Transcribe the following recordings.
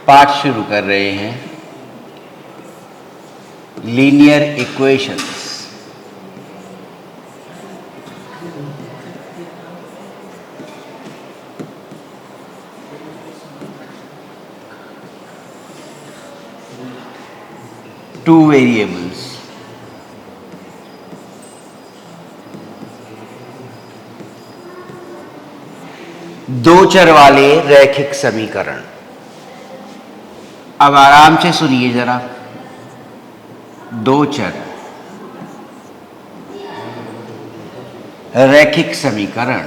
पाठ शुरू कर रहे हैं लीनियर इक्वेशंस। टू वेरिएबल्स, दो चर वाले रैखिक समीकरण। अब आराम से सुनिए जरा। दो चर रैखिक समीकरण,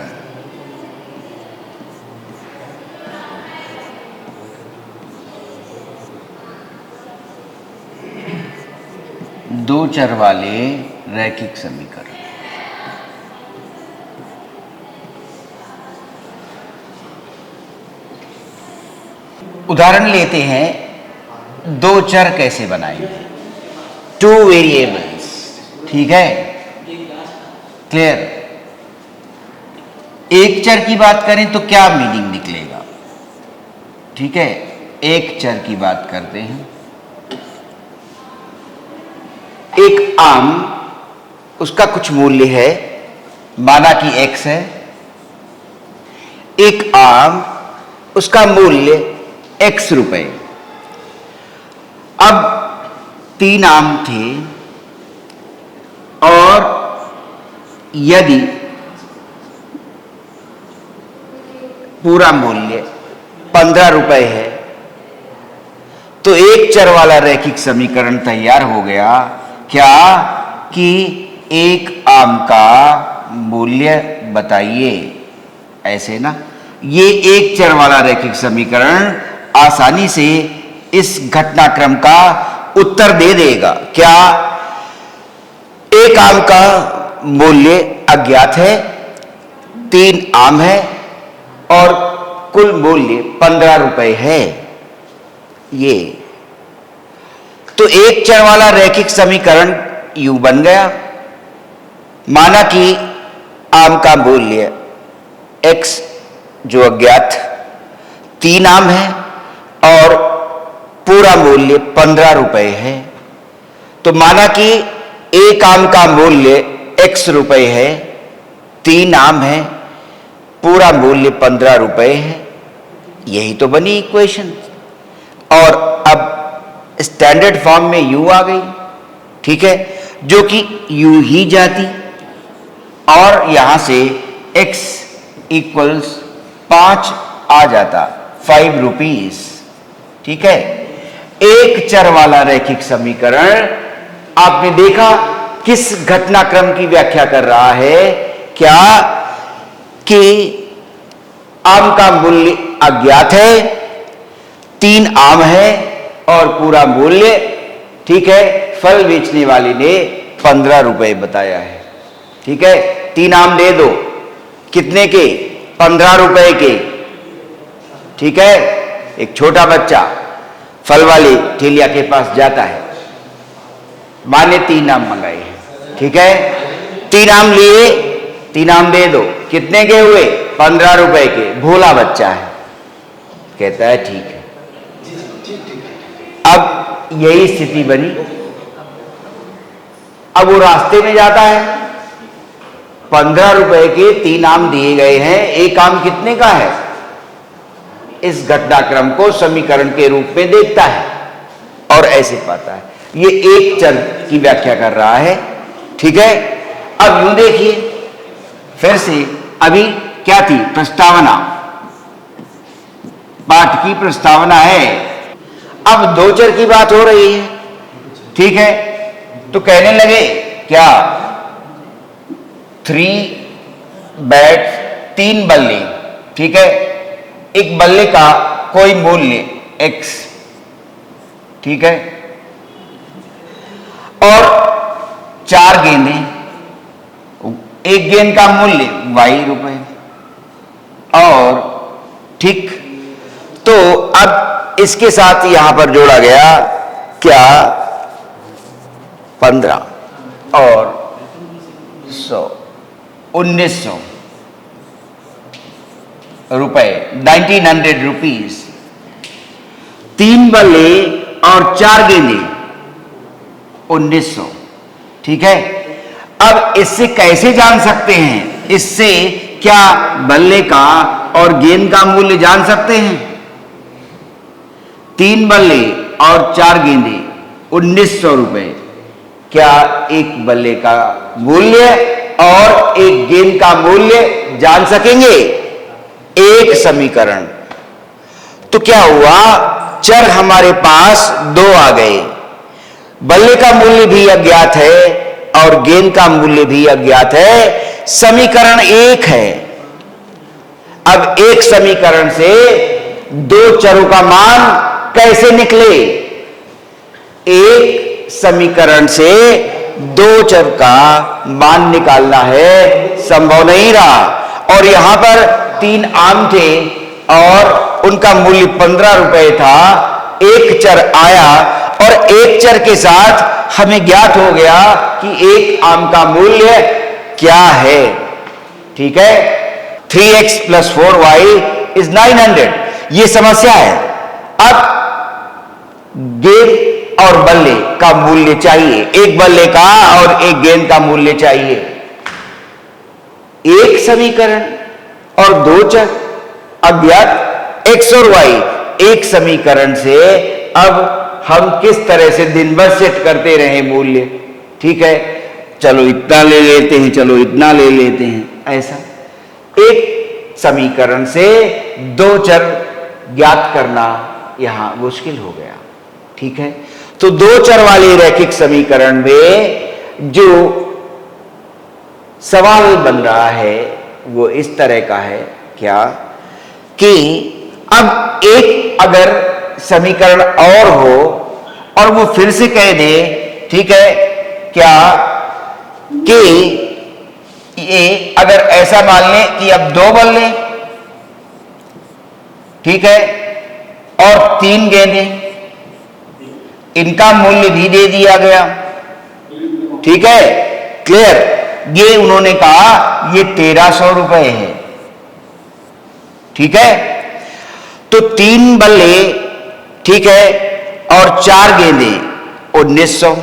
दो चर वाले रैखिक समीकरण। उदाहरण लेते हैं, दो चर कैसे बनाएंगे। टू वेरिएबल्स, ठीक है, क्लियर। एक चर की बात करें तो क्या मीनिंग निकलेगा, ठीक है। एक चर की बात करते हैं, एक आम, उसका कुछ मूल्य है, माना कि x है। एक आम, उसका मूल्य x रुपए। अब तीन आम थे और यदि पूरा मूल्य 15 रुपए है तो एक चर वाला रैखिक समीकरण तैयार हो गया। क्या कि एक आम का मूल्य बताइए, ऐसे ना। ये एक चर वाला रैखिक समीकरण आसानी से इस घटनाक्रम का उत्तर दे देगा। क्या एक आम का मूल्य अज्ञात है, तीन आम है और कुल मूल्य 15 रुपए है। ये तो एक चर वाला रैखिक समीकरण यूं बन गया। माना कि आम का मूल्य x जो अज्ञात, तीन आम है और पूरा मूल्य 15 रुपए है। तो माना कि एक आम का मूल्य x रुपए है, तीन आम है, पूरा मूल्य 15 रुपए है। यही तो बनी इक्वेशन। और अब स्टैंडर्ड फॉर्म में u आ गई, ठीक है, जो कि u ही जाती और यहां से x इक्वल्स 5 आ जाता, 5 रुपीज, ठीक है। एक चर वाला रैखिक समीकरण आपने देखा किस घटनाक्रम की व्याख्या कर रहा है। क्या कि आम का मूल्य अज्ञात है, तीन आम है और पूरा मूल्य, ठीक है, फल बेचने वाले ने 15 रुपए बताया है, ठीक है। तीन आम दे दो, कितने के, 15 रुपए के, ठीक है। एक छोटा बच्चा फल वाली ठेलिया के पास जाता है, माने तीन आम मंगाए हैं, ठीक है। तीन आम लिए, तीन आम दे दो, कितने के हुए, 15 रुपए के। भोला बच्चा है, कहता है ठीक है। अब यही स्थिति बनी। अब वो रास्ते में जाता है, 15 रुपए के तीन आम दिए गए हैं, एक आम कितने का है, इस घटनाक्रम को समीकरण के रूप में देखता है और ऐसे पाता है। ये एक चर की व्याख्या कर रहा है, ठीक है। अब यूं देखिए फिर से, अभी क्या थी प्रस्तावना, पाठ की प्रस्तावना है। अब दो चर की बात हो रही है, ठीक है। तो कहने लगे क्या, 3 बैट, तीन बल्ले, ठीक है। एक बल्ले का कोई मूल्य x, ठीक है, और 4 गेंदें, एक गेंद का मूल्य y रुपए, और ठीक। तो अब इसके साथ यहां पर जोड़ा गया क्या, 15 और 100, 1900 रुपए, 1900 रुपीज। 3 बल्ले और 4 गेंदे 1900। ठीक है, अब इससे कैसे जान सकते हैं? इससे क्या बल्ले का और गेंद का मूल्य जान सकते हैं? 3 बल्ले और 4 गेंदे 1900 रुपए। क्या एक बल्ले का मूल्य और एक गेंद का मूल्य जान सकेंगे? एक समीकरण। तो क्या हुआ, चर हमारे पास 2 आ गए, बल्ले का मूल्य भी अज्ञात है और गेंद का मूल्य भी अज्ञात है, समीकरण 1 है। अब एक समीकरण से 2 चरों का मान कैसे निकले? एक समीकरण से 2 चर का मान निकालना है, संभव नहीं रहा। और यहां पर 3 आम थे और उनका मूल्य 15 रुपए था। एक चर आया और एक चर के साथ हमें ज्ञात हो गया कि एक आम का मूल्य क्या है। ठीक है, 3x + 4y = 900। यह समस्या है। अब गेंद और बल्ले का मूल्य चाहिए, एक बल्ले का और एक गेंद का मूल्य चाहिए। एक समीकरण और 2 चर अज्ञात x और y, एक समीकरण से अब हम किस तरह से दिन भर सेट करते रहे मूल्य। ठीक है, चलो इतना ले लेते हैं, चलो इतना ले लेते हैं, ऐसा एक समीकरण से 2 चर ज्ञात करना यहां मुश्किल हो गया। ठीक है, तो 2 चर वाले रैखिक समीकरण में जो सवाल बन रहा है वो इस तरह का है, क्या कि अब एक अगर समीकरण और हो और वो फिर से कह दे, ठीक है, क्या कि ये अगर ऐसा मान लें कि अब 2 बल्ले, ठीक है, और 3 गेंदें, इनका मूल्य भी दे दिया गया। ठीक है, क्लियर? ये उन्होंने कहा ये 1300 रुपए है। ठीक है, तो 3 बल्ले, ठीक है, और 4 गेंदे 1900,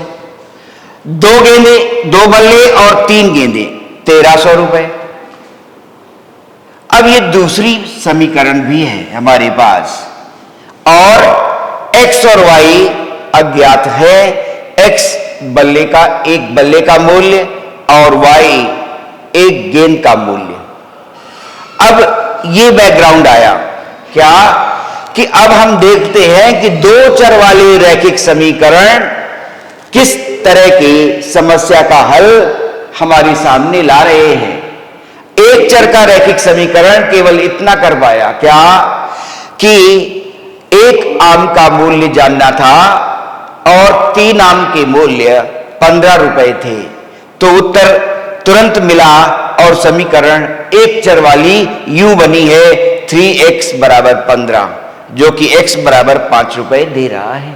2 गेंदे, 2 बल्ले और 3 गेंदे 1300 रुपए। अब ये दूसरी समीकरण भी है हमारे पास और x और y अज्ञात है। x बल्ले का, एक बल्ले का मूल्य और y एक गेंद का मूल्य। अब ये बैकग्राउंड आया, क्या कि अब हम देखते हैं कि 2 चर वाले रैखिक समीकरण किस तरह की समस्या का हल हमारे सामने ला रहे हैं। एक चर का रैखिक समीकरण केवल इतना कर पाया, क्या कि एक आम का मूल्य जानना था और 3 आम के मूल्य 15 रुपए थे, तो उत्तर तुरंत मिला और समीकरण एक चर वाली यूं बनी है 3x = 15, जो कि x = 5 रुपए दे रहा है।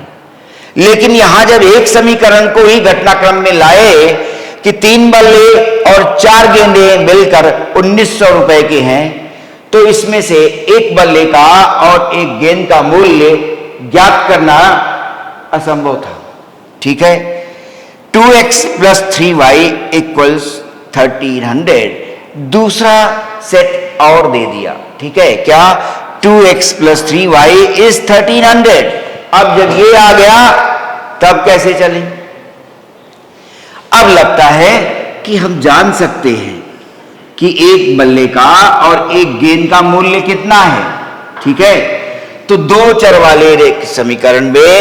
लेकिन यहां जब एक समीकरण को ही घटनाक्रम में लाए कि 3 बल्ले और 4 गेंदे मिलकर 1900 रुपए के हैं, तो इसमें से एक बल्ले का और एक गेंद का मूल्य ज्ञात करना असंभव था। ठीक है, 2x + 3y = 1300 दूसरा सेट और दे दिया। ठीक है, क्या 2x + 3y = 1300। अब जब ये आ गया तब कैसे चले? अब लगता है कि हम जान सकते हैं कि एक बल्ले का और एक गेंद का मूल्य कितना है। ठीक है, तो 2 चर वाले समीकरण में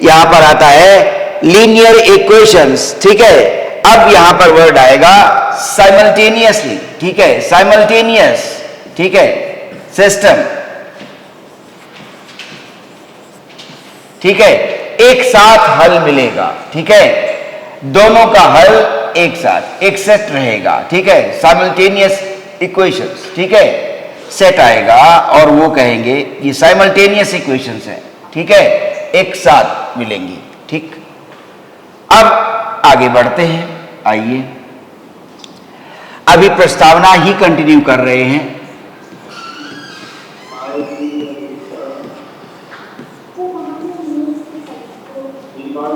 यहां पर आता है लीनियर इक्वेशंस। ठीक है, अब यहां पर वर्ड आएगा साइमल्टेनियसली। ठीक है, साइमल्टेनियस, ठीक है, सिस्टम। ठीक है, एक साथ हल मिलेगा। ठीक है, दोनों का हल एक साथ, एक सेट रहेगा। ठीक है, साइमल्टेनियस इक्वेशंस। ठीक है, सेट आएगा और वो कहेंगे ये साइमल्टेनियस इक्वेशंस है। ठीक है, एक साथ मिलेंगी। ठीक, अब आगे बढ़ते हैं। आइए, अभी प्रस्तावना ही कंटिन्यू कर रहे हैं।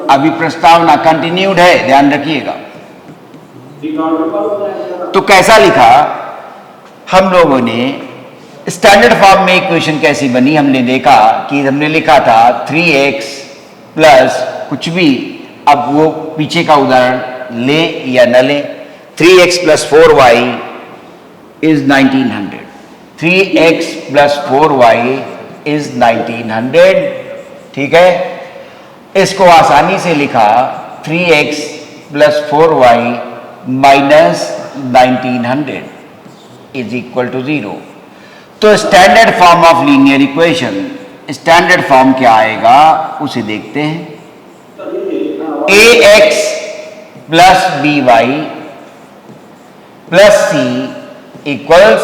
अभी प्रस्तावना कंटिन्यूड है, ध्यान रखिएगा। तो कैसा लिखा हम लोगों ने, स्टैंडर्ड फॉर्म में इक्वेशन कैसी बनी, हमने देखा कि हमने लिखा था 3x प्लस कुछ भी, अब वो पीछे का उदाहरण ले या न ले, 3x plus 4y is 1900, 3x plus 4y is 1900, ठीक है। इसको आसानी से लिखा 3x plus 4y minus 1900 is equal to 0। तो standard form of linear equation, standard form क्या आएगा उसे देखते हैं। ax plus by plus c equals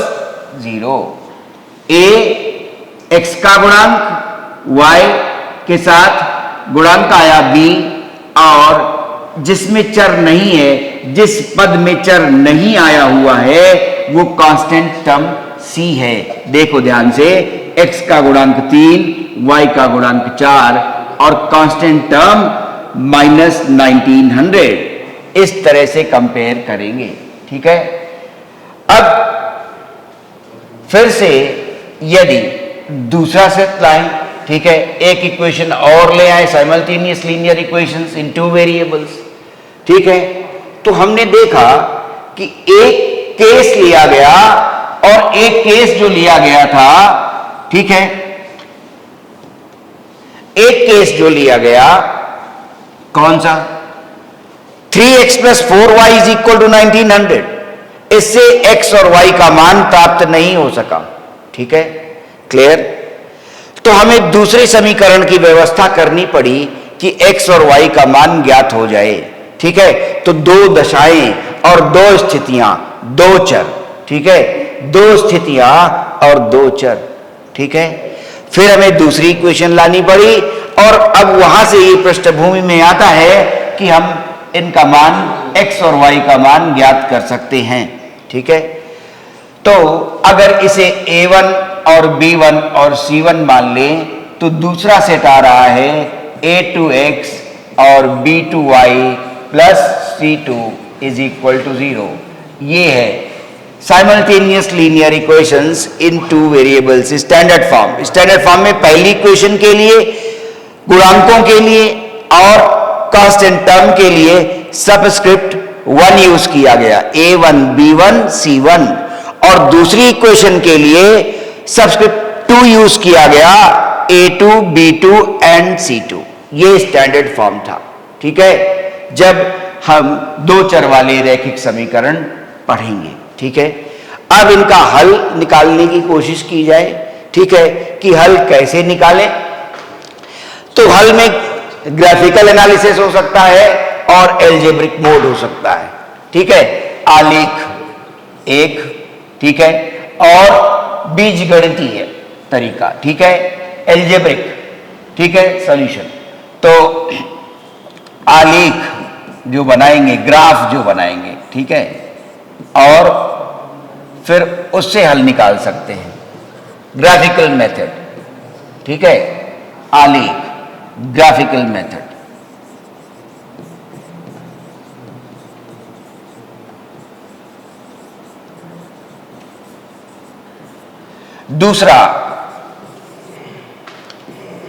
0। a x का गुणांक y के साथ गुणांक आया b, और जिसमें चर नहीं है, जिस पद में चर नहीं आया हुआ है वो कांस्टेंट टर्म c है। देखो ध्यान से, x का गुणांक 3, y का गुणांक 4 और कांस्टेंट टर्म माइनस 1900, इस तरह से कंपेयर करेंगे, ठीक है। अब फिर से यदि दूसरा सेट लाएं, ठीक है, एक इक्वेशन और ले आए, साइमल्टेनियस लीनियर इक्वेशंस इन 2 वेरिएबल्स, ठीक है। तो हमने देखा कि एक केस लिया गया, और एक केस जो लिया गया था, ठीक है, एक केस जो लिया गया कौन सा, 3x plus 4y is equal to 1900, इससे x और y का मान प्राप्त नहीं हो सका, ठीक है, क्लियर। तो हमें दूसरे समीकरण की व्यवस्था करनी पड़ी कि x और y का मान ज्ञात हो जाए, ठीक है। तो दो दशाएं और दो स्थितियां, दो चर, ठीक है, दो स्थितियां और दो चर, ठीक है। फिर हमें दूसरी इक्वेशन लानी पड़ी, और अब वहां से ये पृष्ठभूमि में आता है कि हम इनका मान x और y का मान ज्ञात कर सकते हैं, ठीक है। तो अगर इसे a1 और b1 और c1 मान लें, तो दूसरा सेट आ रहा है a2x और b2y plus c2 is equal to 0। ये है साइमल्टेनियस लीनियर इक्वेशंस इन 2 variables, standard form. Standard form में पहली इक्वेशन के लिए, गुणांकों के लिए और कांस्टेंट टर्म के लिए सबस्क्रिप्ट 1 यूज किया गया, a1 b1 c1, और दूसरी इक्वेशन के लिए सबस्क्रिप्ट 2 यूज किया गया, a2 b2 एंड c2। ये स्टैंडर्ड फॉर्म था, ठीक है, जब हम दो चर वाले रैखिक समीकरण पढ़ेंगे, ठीक है। अब इनका हल निकालने की कोशिश की जाए, ठीक है, कि हल कैसे निकालें। तो हल में ग्राफिकल एनालिसिस हो सकता है और एल्जेब्रिक मोड हो सकता है, ठीक है, आलेख एक, ठीक है, और बीजगणितीय तरीका, ठीक है, एल्जेब्रिक, ठीक है, सॉल्यूशन। तो आलेख जो बनाएंगे, ग्राफ जो बनाएंगे, ठीक है, और फिर उससे हल निकाल सकते हैं, ग्राफिकल मेथड, ठीक है, आलेख, ग्राफिकल मेथड। दूसरा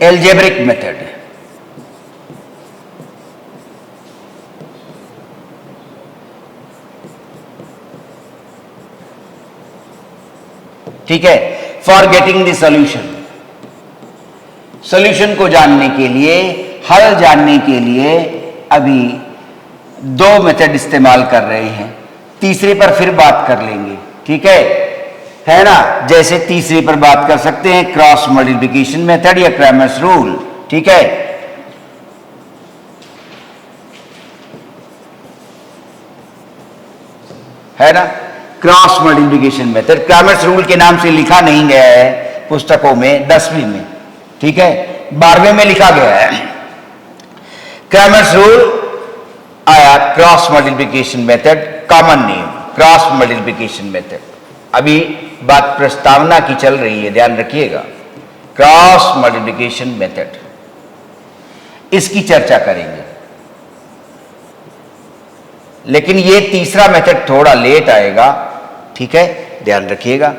एल्जेब्रिक मेथड, ठीक है, for getting the solution. Solution को जानने के लिए, हल जानने के लिए अभी दो मेथड इस्तेमाल कर रहे हैं, तीसरे पर फिर बात कर लेंगे, ठीक है ना। जैसे तीसरे पर बात कर सकते हैं क्रॉस मल्टीप्लिकेशन मेथड या क्रैमर्स रूल, ठीक है ना। Cross multiplication method Cramer's rule के नाम से लिखा नहीं गया है पुस्तकों में, 10वीं में, ठीक है, 12वें में लिखा गया है। क्रैमर्स रूल आया cross multiplication method, common name cross multiplication method. अभी बात प्रस्तावना की चल रही है, ध्यान रखिएगा। क्रॉस मल्टीप्लिकेशन मेथड, इसकी चर्चा करेंगे, लेकिन ये तीसरा मेथड थोड़ा लेट आएगा, ठीक है, ध्यान रखिएगा।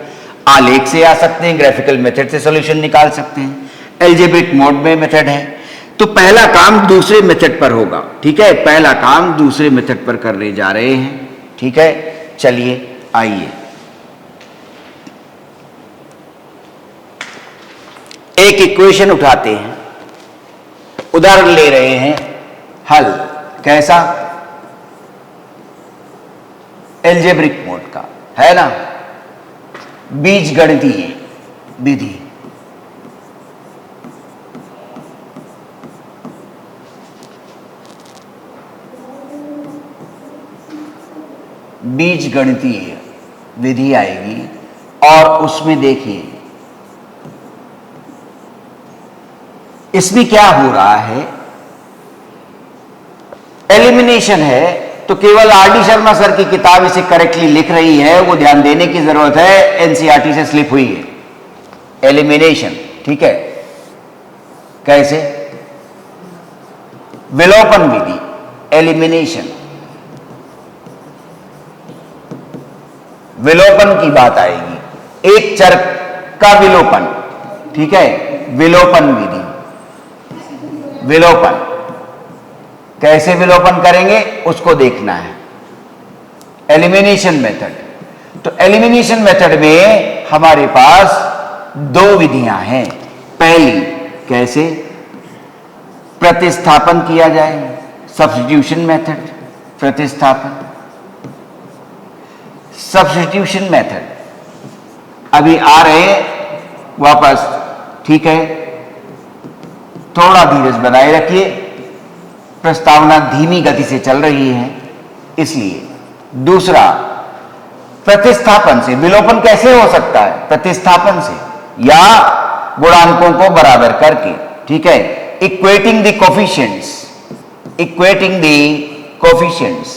आलेख से आ सकते हैं, ग्राफिकल मेथड से सॉल्यूशन निकाल सकते हैं, एल्जेब्रिक मोड में मेथड है। तो पहला काम दूसरे मेथड पर होगा, ठीक है, पहला काम दूसरे मेथड पर करने जा रहे हैं, ठीक है। चलिए आइए एक इक्वेशन उठाते हैं, उदाहरण ले रहे हैं हल, कैसा, एल्जेब्रिक मोड का, है ना, बीजगणितीय विधि। बीजगणितीय विधि आएगी और उसमें देखिए इसमें क्या हो रहा है, एलिमिनेशन है, तो केवल आर.डी. शर्मा सर की किताब इसे करेक्टली लिख रही है, वो ध्यान देने की जरूरत है, एनसीईआरटी से स्लिप हुई है। एलिमिनेशन, ठीक है, कैसे, विलोपन विधि, एलिमिनेशन, विलोपन की बात आएगी, एक चर का विलोपन, ठीक है, विलोपन विधि, विलोपन कैसे विलोपन करेंगे उसको देखना है, एलिमिनेशन मेथड। तो एलिमिनेशन मेथड में हमारे पास दो विधियां हैं। पहली कैसे प्रतिस्थापन किया जाए, सब्स्टिट्यूशन मेथड, प्रतिस्थापन, सब्स्टिट्यूशन मेथड। अभी आ रहे वापस, ठीक है, थोड़ा धीरज बनाए रखिए, प्रस्तावना धीमी गति से चल रही है इसलिए। दूसरा, प्रतिस्थापन से विलोपन कैसे हो सकता है, प्रतिस्थापन से या गुणांकों को बराबर करके, ठीक है, equating the coefficients, equating the coefficients,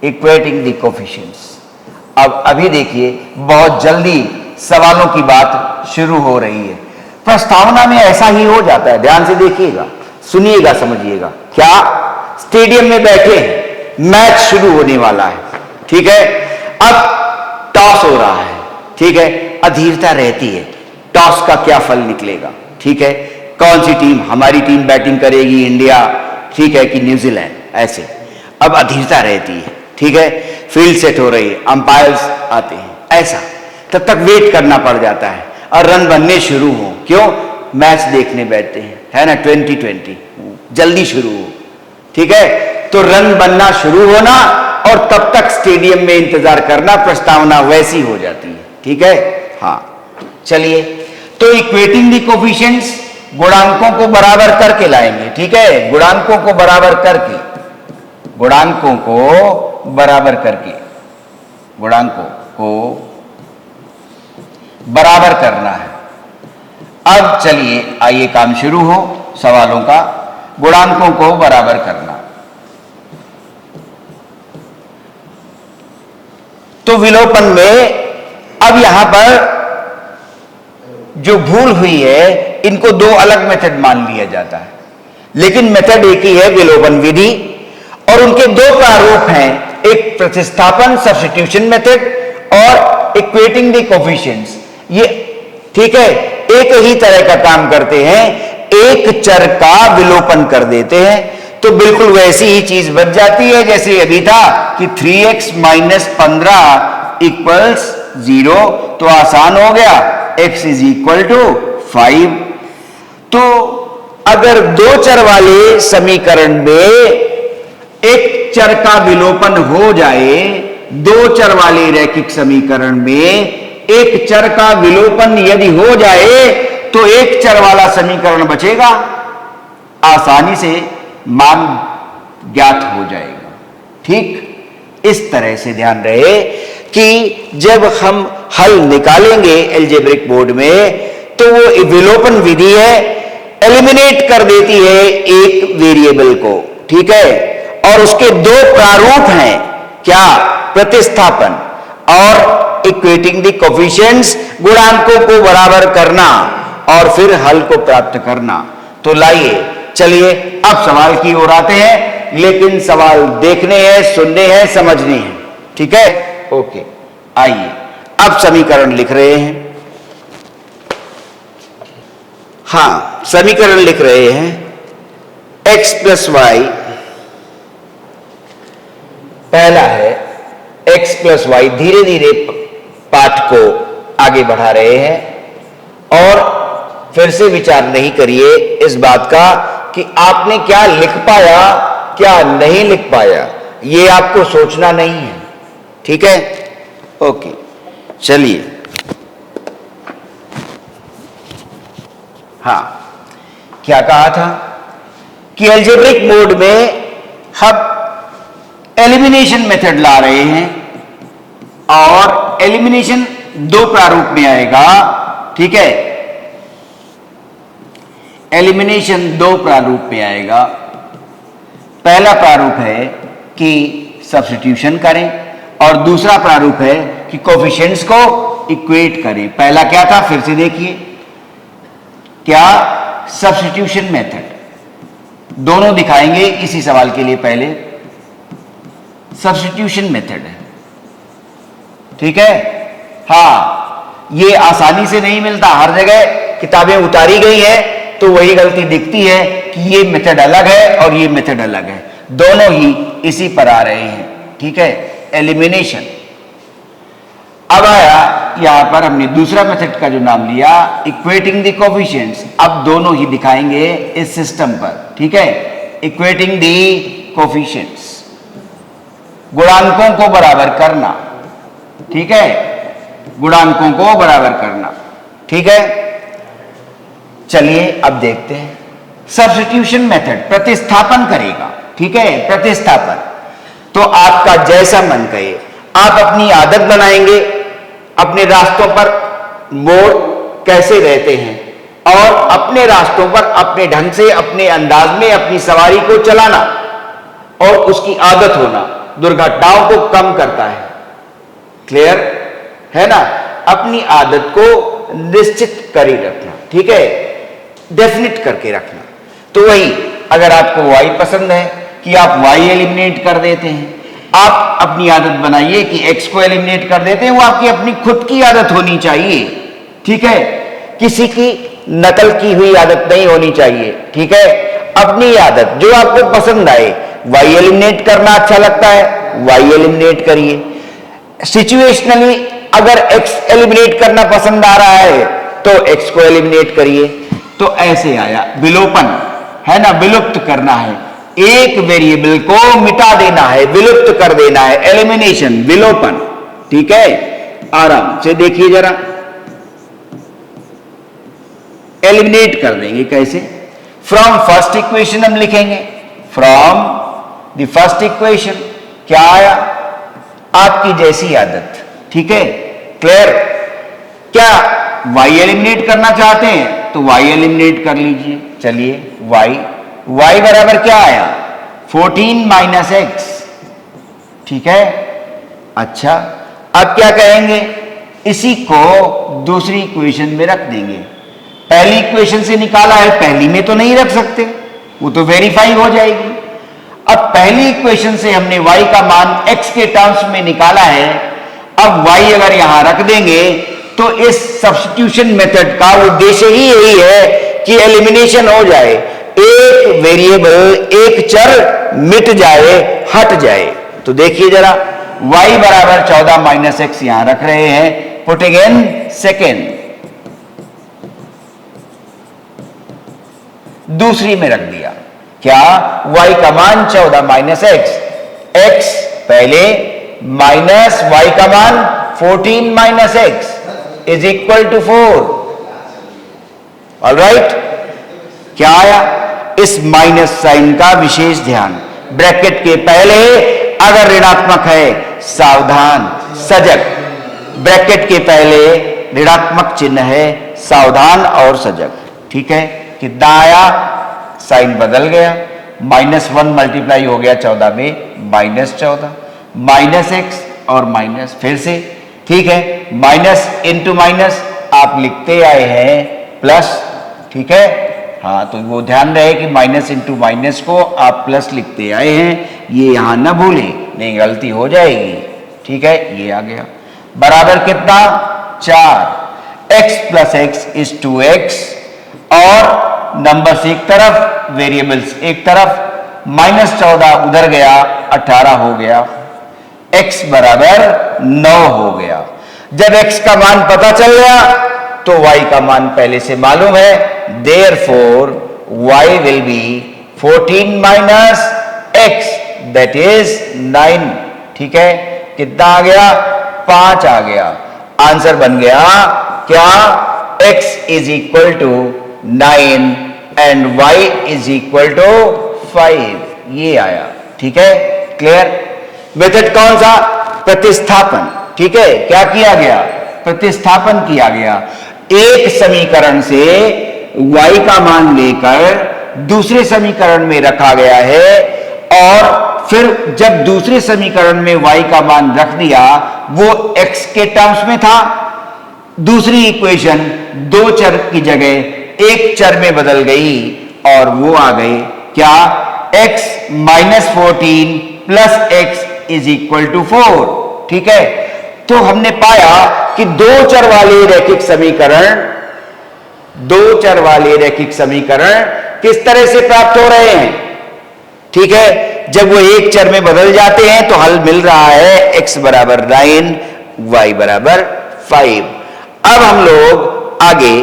equating the coefficients. अब अभी देखिए बहुत जल्दी सवालों की बात शुरू हो रही है, प्रस्तावना में ऐसा ही हो जाता है, ध्यान से देखिएगा, सुनिएगा, समझिएगा। क्या, स्टेडियम में बैठे हैं, मैच शुरू होने वाला है, ठीक है, अब टॉस हो रहा है, ठीक है, अधीरता रहती है, टॉस का क्या फल निकलेगा, ठीक है, कौन सी टीम, हमारी टीम बैटिंग करेगी, इंडिया, ठीक है, कि न्यूजीलैंड, ऐसे अब अधीरता रहती है, ठीक है, फील्ड सेट हो रही है, अंपायर्स आते हैं, ऐसा तब तक वेट करना पड़ जाता है और रन बनने शुरू हो, क्यों, मैच देखने बैठते हैं, है ना, 2020 जल्दी शुरू हो, ठीक है, तो रन बनना शुरू होना और तब तक स्टेडियम में इंतजार करना, प्रस्तावना वैसी हो जाती है, ठीक है। हाँ, चलिए, तो इक्वेटिंग द कोफिशिएंट्स, गुणांकों को बराबर करके लाएंगे, ठीक है, गुणांकों को बराबर करके, गुणांकों को बराबर करके, गुणांकों को बराबर करना है। अब चलिए आइए काम शुरू हो सवालों का, गुणांकों को बराबर करना। तो विलोपन में अब यहां पर जो भूल हुई है, इनको दो अलग मेथड मान लिया जाता है, लेकिन मेथड एक ही है, विलोपन विधि, और उनके दो प्रारूप हैं, एक प्रतिस्थापन सब्स्टिट्यूशन मेथड और इक्वेटिंग द कोफिशिएंट्स। ये, ठीक है, एक ही तरह का काम करते हैं, एक चर का विलोपन कर देते हैं, तो बिल्कुल वैसी ही चीज बच जाती है जैसे अभी था कि 3x माइनस 15 इक्वल्स 0, तो आसान हो गया, x इज इक्वल टू 5। तो अगर दो चर वाले समीकरण में एक चर का विलोपन हो जाए, दो चर वाले रैखिक समीकरण में एक चर का विलोपन यदि हो जाए, तो एक चर वाला समीकरण बचेगा, आसानी से मान ज्ञात हो जाएगा। ठीक इस तरह से ध्यान रहे कि जब हम हल निकालेंगे एल्जेब्रिक बोर्ड में, तो वो विलोपन विधि है, एलिमिनेट कर देती है एक वेरिएबल को, ठीक है, और उसके दो प्रारूप हैं, क्या, प्रतिस्थापन और इक्वेटिंग द कोफिशिएंट्स, गुणांकों को बराबर करना और फिर हल को प्राप्त करना। तो लाइए, चलिए अब सवाल की ओर आते हैं। लेकिन सवाल देखने हैं, सुनने हैं, समझने हैं। ठीक है, ओके। आइए अब समीकरण लिख रहे हैं। हां, समीकरण लिख रहे हैं x प्लस वाई, पहला है x प्लस वाई। धीरे धीरे पाठ को आगे बढ़ा रहे हैं और फिर से विचार नहीं करिए इस बात का कि आपने क्या लिख पाया, क्या नहीं लिख पाया, ये आपको सोचना नहीं है। ठीक है, ओके। चलिए, हाँ, क्या कहा था कि अलजेब्रिक मोड में हम एलिमिनेशन मेथड ला रहे हैं और एलिमिनेशन दो प्रारूप में आएगा। ठीक है, एलिमिनेशन दो प्रारूप में आएगा। पहला प्रारूप है कि सब्स्टिट्यूशन करें और दूसरा प्रारूप है कि कोफिशिएंट्स को इक्वेट करें। पहला क्या था, फिर से देखिए, क्या सब्स्टिट्यूशन मेथड। दोनों दिखाएंगे इसी सवाल के लिए। पहले सब्स्टिट्यूशन मेथड है। ठीक है, हाँ, ये आसानी से नहीं मिलता। हर जगह किताबें उतारी गई हैं तो वही गलती दिखती है कि ये मेथड अलग है और ये मेथड अलग है, दोनों ही इसी पर आ रहे हैं। ठीक है, एलिमिनेशन। अब आया यहां पर हमने दूसरा मेथड का जो नाम लिया, इक्वेटिंग द कोफिशिएंट्स। अब दोनों ही दिखाएंगे इस सिस्टम पर। ठीक है, इक्वेटिंग द कोफिशिएंट्स, गुणांकों को बराबर करना। ठीक है, गुणांकों को बराबर करना। ठीक है, चलिए अब देखते हैं। सब्स्टिट्यूशन मेथड प्रतिस्थापन करेगा। ठीक है, प्रतिस्थापन। तो आपका जैसा मन कहे, आप अपनी आदत बनाएंगे, अपने रास्तों पर मोड़ कैसे रहते हैं और अपने रास्तों पर अपने ढंग से, अपने अंदाज में अपनी सवारी को चलाना और उसकी आदत होना दुर्घटनाओं को कम करता है। क्लियर है ना? अपनी आदत को निश्चित कर ही रखना। ठीक है, डेफिनेट करके रखना। तो वही, अगर आपको वाई पसंद है कि आप वाई एलिमिनेट कर देते हैं, आप अपनी आदत बनाइए कि एक्स को एलिमिनेट कर देते हैं। वो आपकी अपनी खुद की आदत होनी चाहिए। ठीक है, किसी की नकल की हुई आदत नहीं होनी चाहिए। ठीक है, अपनी आदत जो आपको पसंद आए। वाई एलिमिनेट करना अच्छा लगता है, वाई एलिमिनेट करिए। सिचुएशनली अगर एक्स एलिमिनेट करना पसंद आ रहा है तो एक्स को एलिमिनेट करिए। तो ऐसे आया विलोपन, है ना, विलुप्त करना है, एक वेरिएबल को मिटा देना है, विलुप्त कर देना है, एलिमिनेशन, विलोपन। ठीक है, आराम से देखिए जरा, एलिमिनेट कर देंगे कैसे। फ्रॉम फर्स्ट इक्वेशन हम लिखेंगे, फ्रॉम द फर्स्ट इक्वेशन। क्या आया, आपकी जैसी आदत। ठीक है, क्लियर। क्या y एलिमिनेट करना चाहते हैं तो y एलिमिनेट कर लीजिए। चलिए, y बराबर क्या आया, 14 माइनस एक्स। ठीक है, अच्छा, अब क्या कहेंगे, इसी को दूसरी इक्वेशन में रख देंगे। पहली इक्वेशन से निकाला है, पहली में तो नहीं रख सकते, वो तो वेरीफाई हो जाएगी। अब पहली इक्वेशन से हमने y का मान x के टर्म्स में निकाला है। अब y अगर यहां रख देंगे तो इस सब्स्टिट्यूशन मेथड का उद्देश्य ही यही है कि एलिमिनेशन हो जाए, एक वेरिएबल, एक चर मिट जाए, हट जाए। तो देखिए जरा, y बराबर 14 माइनस एक्स यहां रख रहे हैं, पुटिंग इन सेकेंड, दूसरी में रख दिया। क्या, y का मान 14 माइनस एक्स, x पहले माइनस y का मान 14 minus x is equal to 4। Alright, क्या आया, इस माइनस साइन का विशेष ध्यान। ब्रैकेट के पहले अगर ऋणात्मक है, सावधान, सजग। ब्रैकेट के पहले ऋणात्मक चिन्ह है, सावधान और सजग। ठीक है, कितना आया, साइन बदल गया, -1 मल्टीप्लाई हो गया 14 में, -14, माइनस एक्स और माइनस फिर से। ठीक है, माइनस इंटू माइनस आप लिखते आए हैं प्लस। ठीक है, हाँ, तो वो ध्यान रहे कि माइनस इंटू माइनस को आप प्लस लिखते आए हैं, ये यहां ना भूलें, नहीं गलती हो जाएगी। ठीक है, ये आ गया बराबर कितना 4, x plus x is 2x, और नंबर्स एक तरफ वेरिएबल्स एक तरफ, -14 उधर गया 18 हो गया, x बराबर 9 हो गया। जब x का मान पता चल गया तो y का मान पहले से मालूम है, therefore y will be 14 minus x, that is 9। ठीक है, कितना आ गया 5 आ गया। आंसर बन गया क्या, x is equal to 9 and y is equal to 5, ये आया। ठीक है, क्लियर। मेथड कौन सा, प्रतिस्थापन। ठीक है, क्या किया गया, प्रतिस्थापन किया गया। एक समीकरण से y का मान लेकर दूसरे समीकरण में रखा गया है, और फिर जब दूसरे समीकरण में y का मान रख दिया, वो x के टर्म्स में था। दूसरी इक्वेशन दो चर की जगह एक चर में बदल गई, और वो आ गए क्या, x minus 14 plus x is equal to 4। ठीक है, तो हमने पाया कि दो चर वाले रैखिक समीकरण किस तरह से प्राप्त हो रहे हैं। ठीक है, जब वो एक चर में बदल जाते हैं तो हल मिल रहा है x बराबर 9, y बराबर 5। अब हम लोग आगे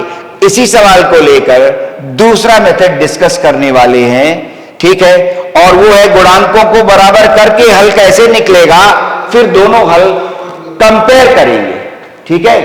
इसी सवाल को लेकर दूसरा मेथड डिस्कस करने वाले हैं। ठीक है, और वो है गुणांकों को बराबर करके हल कैसे निकलेगा, फिर दोनों हल कंपेयर करेंगे। ठीक है,